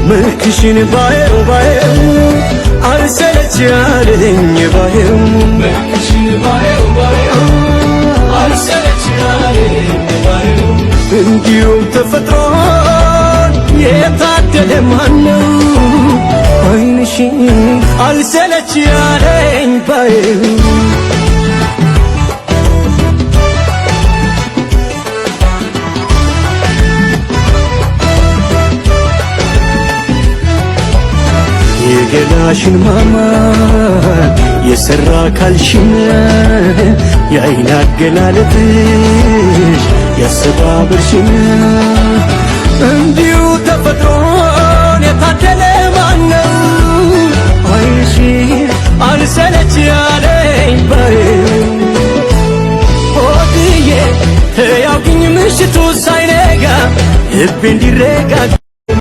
መልክሽን ባየው ባየው አልሰለች ያለኝ ባየው መልክሽን ባየው ባየው አልሰለች ያለኝ ባየው እንዲሁም ተፈጥሮን የታደለ ማነው አይንሽን አልሰለች ያለኝ ባየው የገላሽን ማማር የሰራ ካልሽን የአይን አገላለጥሽ ያሰባብርሽን እንዲሁ ተፈጥሮን የታደለ ማነው አይንሽን አልሰለች ያለኝ ባየው ሆድዬ ያውቅኝ ምሽቱ ሳይነጋ ልቤ እንዲረጋጋ